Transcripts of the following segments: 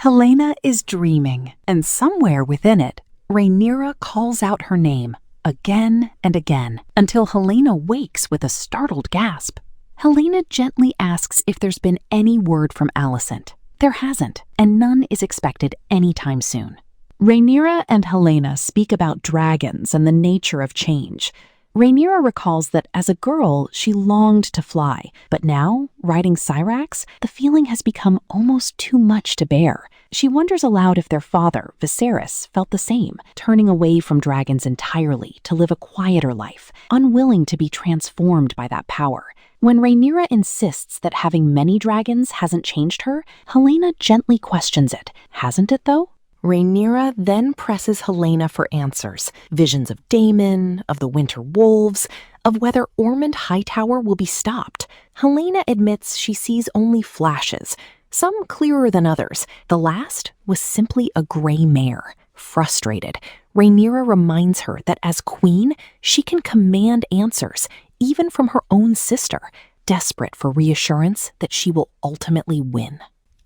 Helena is dreaming, and somewhere within it, Rhaenyra calls out her name again and again until Helena wakes with a startled gasp. Helena gently asks if there's been any word from Alicent. There hasn't, and none is expected anytime soon. Rhaenyra and Helena speak about dragons and the nature of change. Rhaenyra recalls that as a girl, she longed to fly, but now, riding Syrax, the feeling has become almost too much to bear. She wonders aloud if their father, Viserys, felt the same, turning away from dragons entirely to live a quieter life, unwilling to be transformed by that power. When Rhaenyra insists that having many dragons hasn't changed her, Helena gently questions it. Hasn't it, though? Rhaenyra then presses Helena for answers, visions of Daemon, of the Winter Wolves, of whether Ormond Hightower will be stopped. Helena admits she sees only flashes, some clearer than others. The last was simply a gray mare. Frustrated, Rhaenyra reminds her that as queen, she can command answers, even from her own sister, desperate for reassurance that she will ultimately win.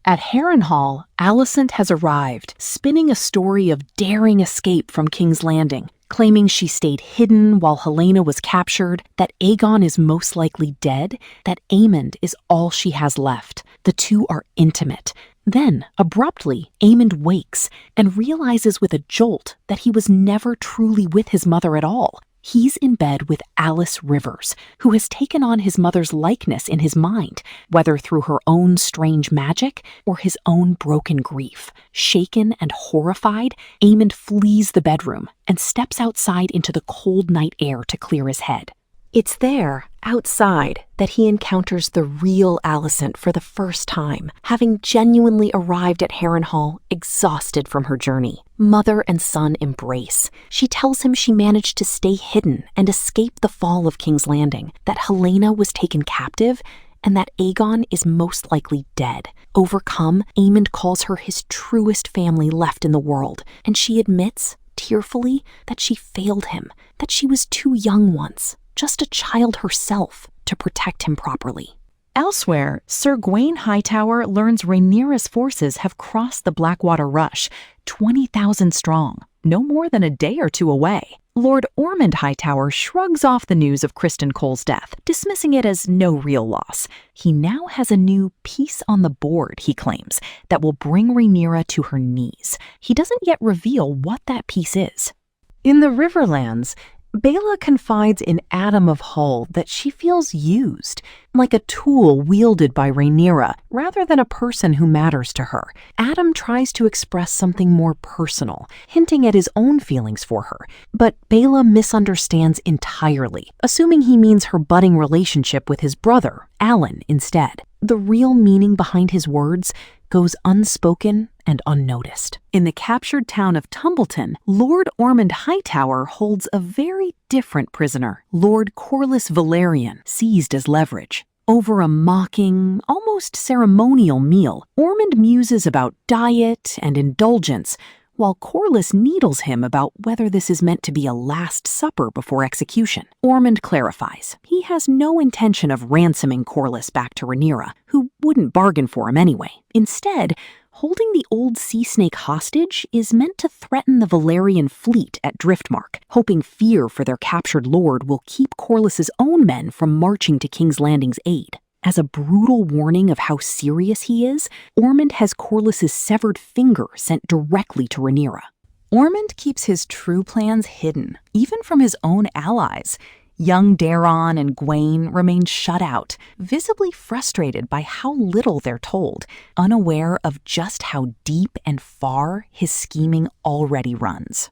At Harrenhal, Alicent has arrived, spinning a story of daring escape from King's Landing, claiming she stayed hidden while Helena was captured, that Aegon is most likely dead, that Aemond is all she has left. The two are intimate. Then, abruptly, Aemond wakes and realizes with a jolt that he was never truly with his mother at all. He's in bed with Alys Rivers, who has taken on his mother's likeness in his mind, whether through her own strange magic or his own broken grief. Shaken and horrified, Aemond flees the bedroom and steps outside into the cold night air to clear his head. It's there, outside, that he encounters the real Alicent for the first time, having genuinely arrived at Harrenhal, exhausted from her journey. Mother and son embrace. She tells him she managed to stay hidden and escape the fall of King's Landing, that Helena was taken captive, and that Aegon is most likely dead. Overcome, Aemond calls her his truest family left in the world, and she admits, tearfully, that she failed him, that she was too young once, just a child herself, to protect him properly. Elsewhere, Sir Gawain Hightower learns Rhaenyra's forces have crossed the Blackwater Rush, 20,000 strong, no more than a day or two away. Lord Ormond Hightower shrugs off the news of Criston Cole's death, dismissing it as no real loss. He now has a new piece on the board, he claims, that will bring Rhaenyra to her knees. He doesn't yet reveal what that piece is. In the Riverlands, Baela confides in Adam of Hull that she feels used, like a tool wielded by Rhaenyra, rather than a person who matters to her. Adam tries to express something more personal, hinting at his own feelings for her, but Baela misunderstands entirely, assuming he means her budding relationship with his brother, Alan, instead. The real meaning behind his words goes unspoken and unnoticed. In the captured town of Tumbleton, Lord Ormond Hightower holds a very different prisoner, Lord Corlys Velaryon, seized as leverage. Over a mocking, almost ceremonial meal, Ormond muses about diet and indulgence, while Corlys needles him about whether this is meant to be a last supper before execution. Ormond clarifies he has no intention of ransoming Corlys back to Rhaenyra, who wouldn't bargain for him anyway. Instead, holding the old sea snake hostage is meant to threaten the Valyrian fleet at Driftmark, hoping fear for their captured lord will keep Corlys's own men from marching to King's Landing's aid. As a brutal warning of how serious he is, Ormond has Corlys's severed finger sent directly to Rhaenyra. Ormond keeps his true plans hidden, even from his own allies. Young Daeron and Gwaine remain shut out, visibly frustrated by how little they're told, unaware of just how deep and far his scheming already runs.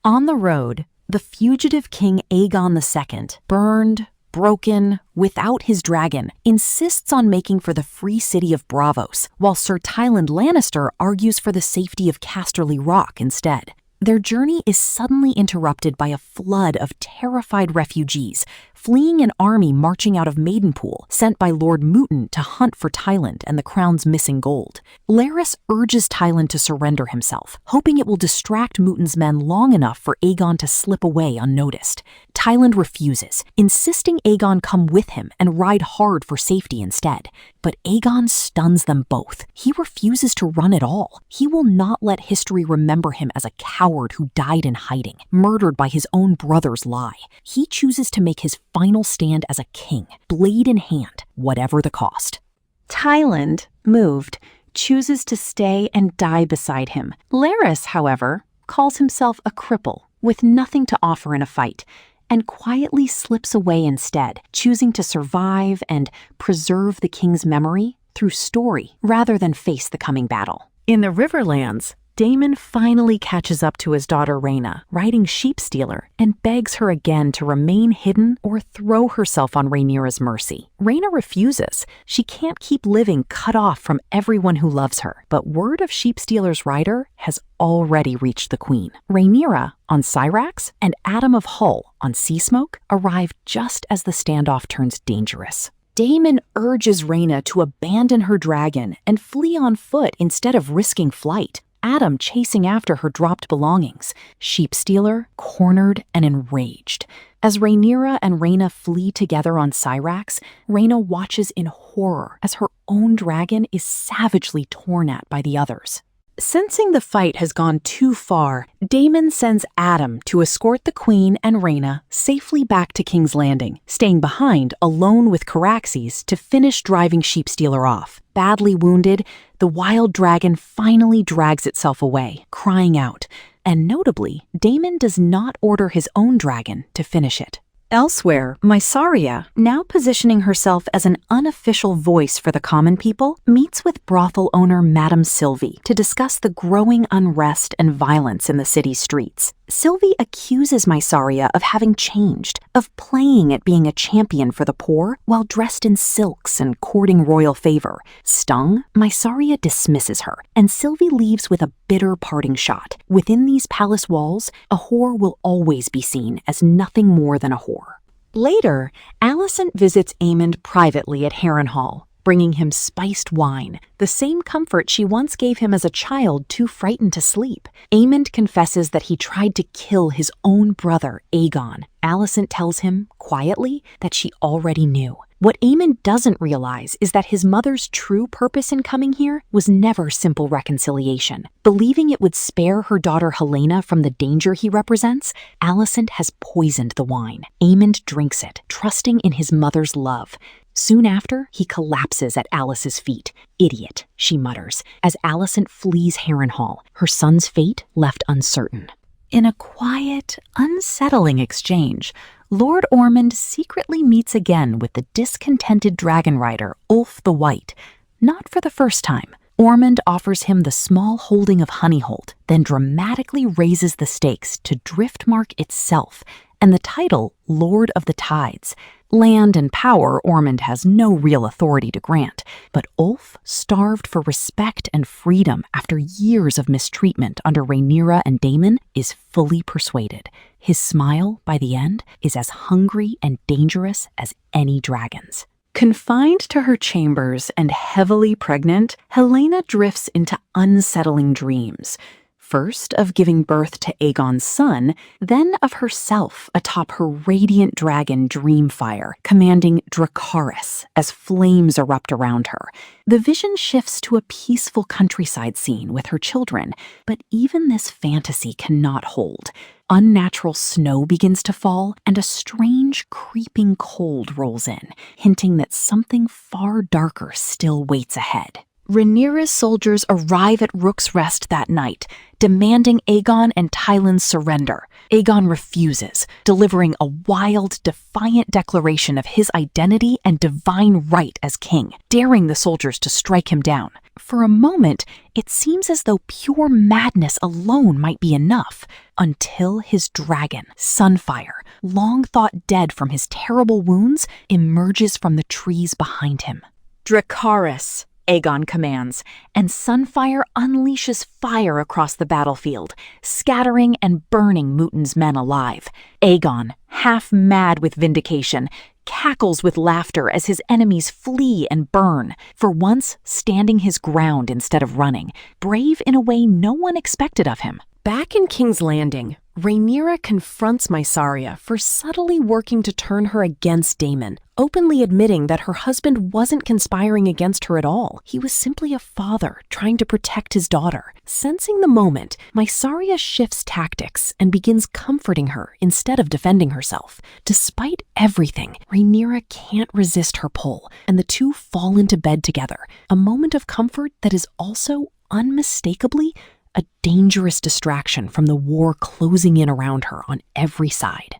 On the road, the fugitive King Aegon II, burned, broken, without his dragon, insists on making for the free city of Braavos, while Sir Tyland Lannister argues for the safety of Casterly Rock instead. their journey is suddenly interrupted by a flood of terrified refugees, fleeing an army marching out of Maidenpool, sent by Lord Mooten to hunt for Tyland and the crown's missing gold. Larys urges Tyland to surrender himself, hoping it will distract Mooten's men long enough for Aegon to slip away unnoticed. Tyland refuses, insisting Aegon come with him and ride hard for safety instead. But Aegon stuns them both. He refuses to run at all. He will not let history remember him as a coward who died in hiding, murdered by his own brother's lie. He chooses to make his final stand as a king, blade in hand, whatever the cost. Tyland, moved, chooses to stay and die beside him. Larys, however, calls himself a cripple with nothing to offer in a fight, and quietly slips away instead, choosing to survive and preserve the king's memory through story rather than face the coming battle. In the Riverlands, Daemon finally catches up to his daughter Rhaena, riding Sheepstealer, and begs her again to remain hidden or throw herself on Rhaenyra's mercy. Rhaena refuses. She can't keep living cut off from everyone who loves her. But word of Sheepstealer's rider has already reached the queen. Rhaenyra on Syrax and Adam of Hull on Seasmoke arrive just as the standoff turns dangerous. Daemon urges Rhaena to abandon her dragon and flee on foot instead of risking flight. Adam chasing after her dropped belongings, Sheepstealer cornered and enraged. As Rhaenyra and Rhaena flee together on Syrax, Rhaena watches in horror as her own dragon is savagely torn at by the others. Sensing the fight has gone too far, Daemon sends Adam to escort the queen and Rhaena safely back to King's Landing, staying behind alone with Caraxes to finish driving Sheepstealer off. Badly wounded, the wild dragon finally drags itself away, crying out, and notably, Daemon does not order his own dragon to finish it. Elsewhere, Mysaria, now positioning herself as an unofficial voice for the common people, meets with brothel owner Madame Sylvie to discuss the growing unrest and violence in the city's streets. Sylvie accuses Mysaria of having changed, of playing at being a champion for the poor while dressed in silks and courting royal favor. Stung, Mysaria dismisses her, and Sylvie leaves with a bitter parting shot. Within these palace walls, a whore will always be seen as nothing more than a whore. Later, Alicent visits Aemond privately at Harrenhal, bringing him spiced wine, the same comfort she once gave him as a child too frightened to sleep. Aemond confesses that he tried to kill his own brother, Aegon. Alicent tells him, quietly, that she already knew. What Aemond doesn't realize is that his mother's true purpose in coming here was never simple reconciliation. Believing it would spare her daughter Helaena from the danger he represents, Alicent has poisoned the wine. Aemond drinks it, trusting in his mother's love. Soon after, he collapses at Alice's feet. "Idiot," she mutters, as Alicent flees Harrenhal, her son's fate left uncertain. In a quiet, unsettling exchange, Lord Ormond secretly meets again with the discontented dragon rider Ulf the White. Not for the first time, Ormond offers him the small holding of Honeyhold, then dramatically raises the stakes to Driftmark itself, and the title Lord of the Tides. Land and power Ormond has no real authority to grant, but Ulf, starved for respect and freedom after years of mistreatment under Rhaenyra and Daemon, is fully persuaded. His smile, by the end, is as hungry and dangerous as any dragon's. Confined to her chambers and heavily pregnant, Helaena drifts into unsettling dreams. First of giving birth to Aegon's son, then of herself atop her radiant dragon Dreamfire, commanding Dracarys as flames erupt around her. The vision shifts to a peaceful countryside scene with her children, but even this fantasy cannot hold. Unnatural snow begins to fall, and a strange, creeping cold rolls in, hinting that something far darker still waits ahead. Rhaenyra's soldiers arrive at Rook's Rest that night, demanding Aegon and Tyland's surrender. Aegon refuses, delivering a wild, defiant declaration of his identity and divine right as king, daring the soldiers to strike him down. For a moment, it seems as though pure madness alone might be enough, until his dragon, Sunfire, long thought dead from his terrible wounds, emerges from the trees behind him. Dracarys, Aegon commands, and Sunfire unleashes fire across the battlefield, scattering and burning Mutin's men alive. Aegon, half mad with vindication, cackles with laughter as his enemies flee and burn, for once standing his ground instead of running, brave in a way no one expected of him. Back in King's Landing, Rhaenyra confronts Mysaria for subtly working to turn her against Daemon, openly admitting that her husband wasn't conspiring against her at all. He was simply a father trying to protect his daughter. Sensing the moment, Mysaria shifts tactics and begins comforting her instead of defending herself. Despite everything, Rhaenyra can't resist her pull, and the two fall into bed together, a moment of comfort that is also unmistakably a dangerous distraction from the war closing in around her on every side.